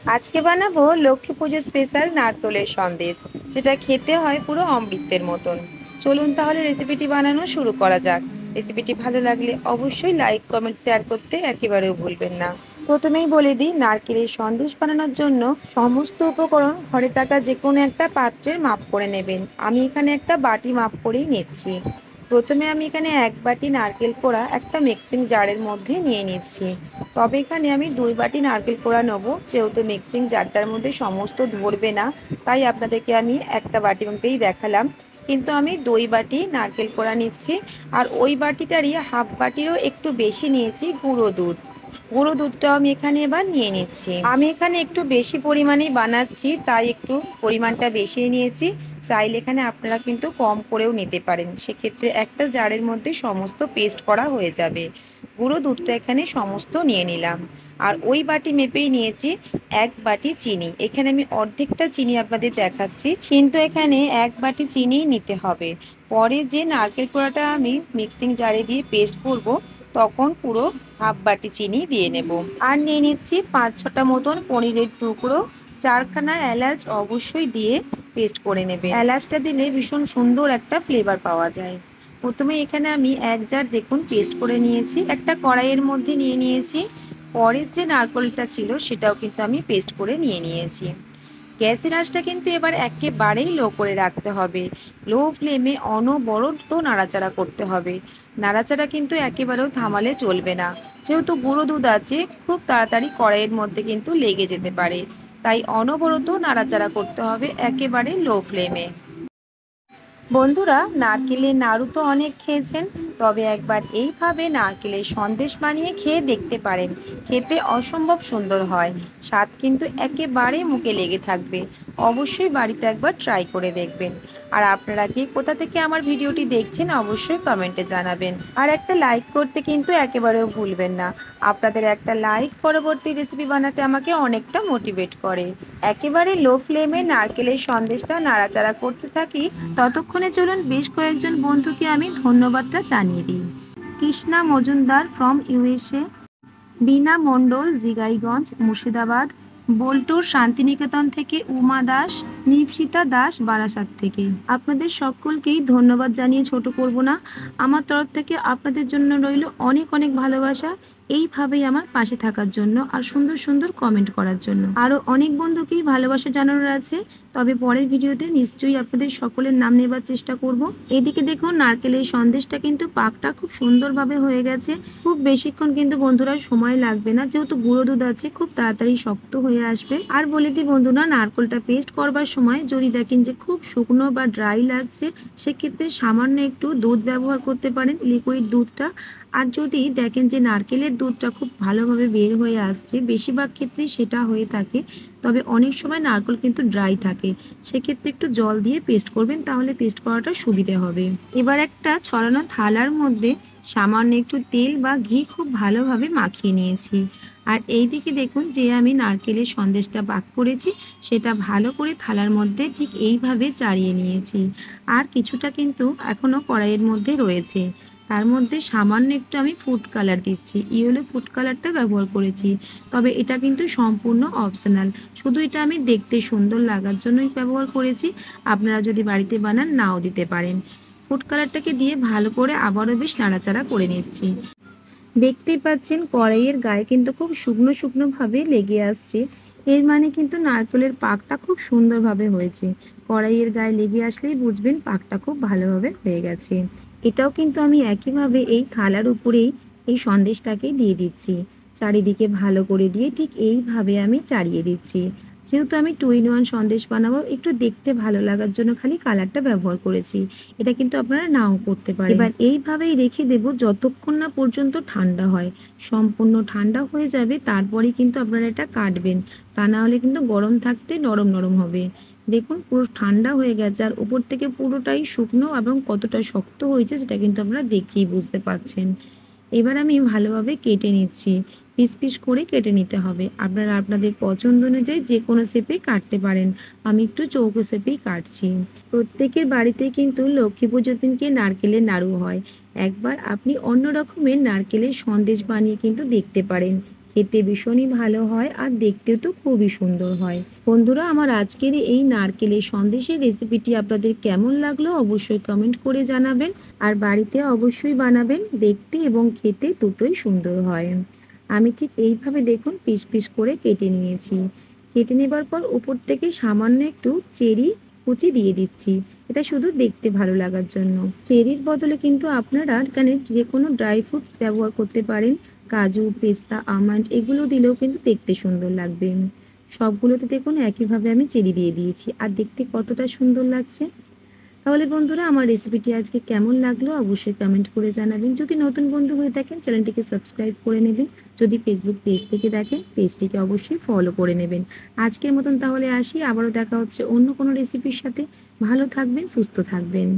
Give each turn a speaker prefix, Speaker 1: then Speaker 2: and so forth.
Speaker 1: আজকে বানাবো লক্ষ্মী পুজো স্পেশাল নারকেলের সন্দেশ, যেটা খেতে হয় পুরো অমৃতের মতন। চলুন তাহলে রেসিপিটি বানানো শুরু করা যাক। রেসিপিটি ভালো লাগলে অবশ্যই লাইক কমেন্ট শেয়ার করতে একেবারেও ভুলবেন না। প্রথমেই বলে দিই, নারকেলের সন্দেশ বানানোর জন্য সমস্ত উপকরণ ঘরে থাকা যে কোনো একটা পাত্রের মাপ করে নেবেন। আমি এখানে একটা বাটি মাপ করেই নিচ্ছি। প্রথমে আমি এখানে এক বাটি নারকেল কোড়া একটা মিক্সিং জারের মধ্যে নিয়ে নিচ্ছি। তবে এখানে আমি 2 বাটি নারকেল কোড়া নেব, যেহেতু মিক্সিং জারটার মধ্যে সমস্ত ধরবে না, তাই আপনাদেরকে আমি একটা বাটি মাপেই দেখালাম। কিন্তু আমি 2 বাটি নারকেল কোড়া নিচ্ছি। আর ওই বাটিটারই হাফ বাটিরও একটু বেশি নিয়েছি গুঁড়ো দুধ। গুঁড়ো দুধটাও আমি এখানে এবার নিয়ে নিচ্ছি। আমি এখানে একটু বেশি পরিমাণেই বানাচ্ছি, তাই একটু পরিমাণটা বেশি নিয়েছি। চাইলে এখানে আপনারা কিন্তু কম করেও নিতে পারেন, সেক্ষেত্রে একটা জারের মধ্যে সমস্ত পেস্ট করা হয়ে যাবে। গুঁড়ো দুধটা এখানে সমস্ত নিয়ে নিলাম। আর ওই বাটি মেপেই নিয়েছি এক বাটি চিনি। এখানে আমি অর্ধেকটা চিনি আপনাদের দেখাচ্ছি, কিন্তু এখানে এক বাটি চিনি নিতে হবে। পরে যে নারকেল কোড়াটা আমি মিক্সিং জারে দিয়ে পেস্ট করব, তখন পুরো হাফ বাটি চিনি দিয়ে নেব। আর নিয়ে নিচ্ছি 5-6টা মতন পনিরের টুকরো। 4খানা এলাচ অবশ্যই দিয়ে পেস্ট করে নেবে। এলাচটা দিলে ভীষণ সুন্দর একটা ফ্লেভার পাওয়া যায়। প্রথমে এখানে আমি এক জার দেখুন পেস্ট করে নিয়েছি, একটা কড়াইয়ের মধ্যে নিয়ে নিয়েছি। পরের যে নারকেলটা ছিল সেটাও কিন্তু আমি পেস্ট করে নিয়ে নিয়েছি। গ্যাসের আঁচটা কিন্তু এবার একেবারেই লো করে রাখতে হবে। লো ফ্লেমে অনবরত নাড়াচাড়া করতে হবে। নাড়াচাড়া কিন্তু একেবারেও থামালে চলবে না, যেহেতু গুঁড়ো দুধ আছে, খুব তাড়াতাড়ি কড়াইয়ের মধ্যে কিন্তু লেগে যেতে পারে। তাই অনবরত নাড়াচাড়া করতে হবে একেবারে লো ফ্লেমে। বন্ধুরা, নারকেলের নাড়ু তো অনেক খেয়েছেন, তবে একবার এইভাবে নারকেলের সন্দেশ বানিয়ে খেয়ে দেখতে পারেন। খেতে অসম্ভব সুন্দর হয়, স্বাদ কিন্তু একেবারে মুখে লেগে থাকবে। অবশ্যই বাড়িতে একবার ট্রাই করে দেখবেন। আর আপনারা কি কোথা থেকে আমার ভিডিওটি দেখছেন অবশ্যই কমেন্টে জানাবেন। আর একটা লাইক করতে কিন্তু একেবারেও ভুলবেন না। আপনাদের একটা লাইক পরবর্তী রেসিপি বানাতে আমাকে অনেকটা মোটিভেট করে। একেবারে লো ফ্লেমে নারকেলের সন্দেশটা নাড়াচাড়া করতে থাকি। ততক্ষণে চলুন বেশ কয়েকজন বন্ধুকে আমি ধন্যবাদটা জানিয়ে দিই। কৃষ্ণা মজুমদার ফ্রম ইউএসএ, বীণা মণ্ডল জিগাইগঞ্জ মুর্শিদাবাদ, বোলটুর শান্তিনিকেতন থেকে উমা দাস, নিপসিতা দাস বারাসাত থেকে। আপনাদের সকলকেই ধন্যবাদ জানিয়ে ছোট করব না। আমার তরফ থেকে আপনাদের জন্য রইল অনেক অনেক ভালোবাসা। এইভাবেই আমার পাশে থাকার জন্য আর সুন্দর সুন্দর কমেন্ট করার জন্য। আরও অনেক বন্ধুকেই ভালোবাসা জানানোর আছে, তবে পরের ভিডিওতে নিশ্চয়ই আপনাদের সকলের নাম নেবার চেষ্টা করব। এদিকে দেখুন, নারকেলের সন্দেশটা কিন্তু পাকটা খুব সুন্দরভাবে হয়ে গেছে। খুব বেশিক্ষণ কিন্তু বন্ধুরা সময় লাগবে না, যেহেতু গুঁড়ো দুধ আছে, খুব তাড়াতাড়ি শক্ত হয়ে আসবে। আর বলে দিই বন্ধুরা, নারকেলটা পেস্ট করবার সময় যদি দেখেন যে খুব শুকনো বা ড্রাই লাগছে, সেক্ষেত্রে সামান্য একটু দুধ ব্যবহার করতে পারেন, লিকুইড দুধটা। আর যদি দেখেন যে নারকেলের দুধটা খুব ভালোভাবে বের হয়ে আসছে, বেশিরভাগ ক্ষেত্রেই সেটা হয়ে থাকে, তবে অনেক সময় নারকেল কিন্তু ড্রাই থাকে, সেক্ষেত্রে একটু জল দিয়ে পেস্ট করবেন, তাহলে পেস্ট করাটা সুবিধে হবে। এবার একটা ছড়ানো থালার মধ্যে সামান্য একটু তেল বা ঘি খুব ভালোভাবে মাখিয়ে নিয়েছি। আর এই দিকে দেখুন, যে আমি নারকেলের সন্দেশটা পাক করেছি, সেটা ভালো করে থালার মধ্যে ঠিক এইভাবে চাড়িয়ে নিয়েছি। আর কিছুটা কিন্তু এখনও কড়াইয়ের মধ্যে রয়েছে, তার মধ্যে সামান্য একটু আমি ফুড কালার দিচ্ছি, ইয়েলো ফুড কালারটা ব্যবহার করেছি। তবে এটা কিন্তু সম্পূর্ণ অপশনাল, শুধু এটা আমি দেখতে সুন্দর লাগার জন্যই ব্যবহার করেছি। আপনারা যদি বাড়িতে বানান নাও দিতে পারেন। ফুড কালারটাকে দিয়ে ভালো করে আবারও বেশ নাড়াচাড়া করে নিচ্ছি। দেখতেই পাচ্ছেন কড়াইয়ের গায়ে কিন্তু খুব শুকনো শুকনোভাবে লেগে আসছে, এর মানে কিন্তু নারকেলের পাকটা খুব সুন্দরভাবে হয়েছে। কড়াইয়ের গায়ে লেগে আসলেই বুঝবেন পাকটা খুব ভালোভাবে হয়ে গেছে। এটাও কিন্তু আমি একইভাবে এই থালার উপরেই এই সন্দেশটাকে দিয়ে দিচ্ছি। চারিদিকে ভালো করে দিয়ে ঠিক এইভাবে আমি চাড়িয়ে দিচ্ছি। যেহেতু আমি 2-in-1 সন্দেশ বানাবো, একটু দেখতে ভালো লাগার জন্য খালি কালারটা ব্যবহার করেছি। এটা কিন্তু আপনারা নাও করতে পারেন। এবার এইভাবেই রেখে দেব যতক্ষণ না পর্যন্ত ঠান্ডা হয়। সম্পূর্ণ ঠান্ডা হয়ে যাবে, তারপরেই কিন্তু আপনারা এটা কাটবেন, তা না হলে কিন্তু গরম থাকতে নরম নরম হবে। দেখুন পুরো ঠান্ডা হয়ে গেছে, আর উপর থেকে পুরোটাই শুকনো, এবং কতটা শক্ত হয়েছে সেটা কিন্তু আপনারা দেখেই বুঝতে পারছেন। এবার আমি ভালোভাবে কেটে নিচ্ছি, পিস পিস করে কেটে নিতে হবে। আপনারা আপনাদের পছন্দ অনুযায়ী যে কোনো শেপে কাটতে পারেন, আমি একটু চৌকো শেপেই কাটছি। প্রত্যেকের বাড়িতেই কিন্তু লক্ষ্মী পুজোর দিনকে নারকেলের নাড়ু হয়। একবার আপনি অন্য রকমের নারকেলের সন্দেশ বানিয়ে কিন্তু দেখতে পারেন, খেতে ভীষণই ভালো হয় আর দেখতেও তো খুবই সুন্দর হয়। বন্ধুরা, আমার আজকের এই নারকেলের সন্দেশের রেসিপিটি আপনাদের কেমন লাগলো অবশ্যই কমেন্ট করে জানাবেন। আর বাড়িতে অবশ্যই বানাবেন, দেখতে এবং খেতে দুটোই সুন্দর হয়। আমি ঠিক এইভাবে দেখুন পিস পিস করে কেটে নিয়েছি। কেটে নেবার পর উপর থেকে সামান্য একটু চেরি কুচি দিয়ে দিচ্ছি। এটা শুধু দেখতে ভালো লাগার জন্য। চেরির বদলে কিন্তু আপনারা এখানে যে কোনো ড্রাই ফ্রুটস ব্যবহার করতে পারেন। কাজু, পেস্তা, আমন্ড এগুলো দিলেও কিন্তু দেখতে সুন্দর লাগবে। সবগুলোতে দেখুন একইভাবে আমি চেরি দিয়ে দিয়েছি আর দেখতে কতটা সুন্দর লাগছে। তাহলে বন্ধুরা, আমার রেসিপিটি আজকে কেমন লাগলো অবশ্যই কমেন্ট করে জানাবেন। যদি নতুন বন্ধু হয়ে থাকেন চ্যানেলটিকে সাবস্ক্রাইব করে নেবেন। যদি ফেসবুক পেজ থেকে দেখেন পেজটিকে অবশ্যই ফলো করে নেবেন। আজকের মতন তাহলে আসি, আবারও দেখা হচ্ছে অন্য কোনো রেসিপির সাথে। ভালো থাকবেন, সুস্থ থাকবেন।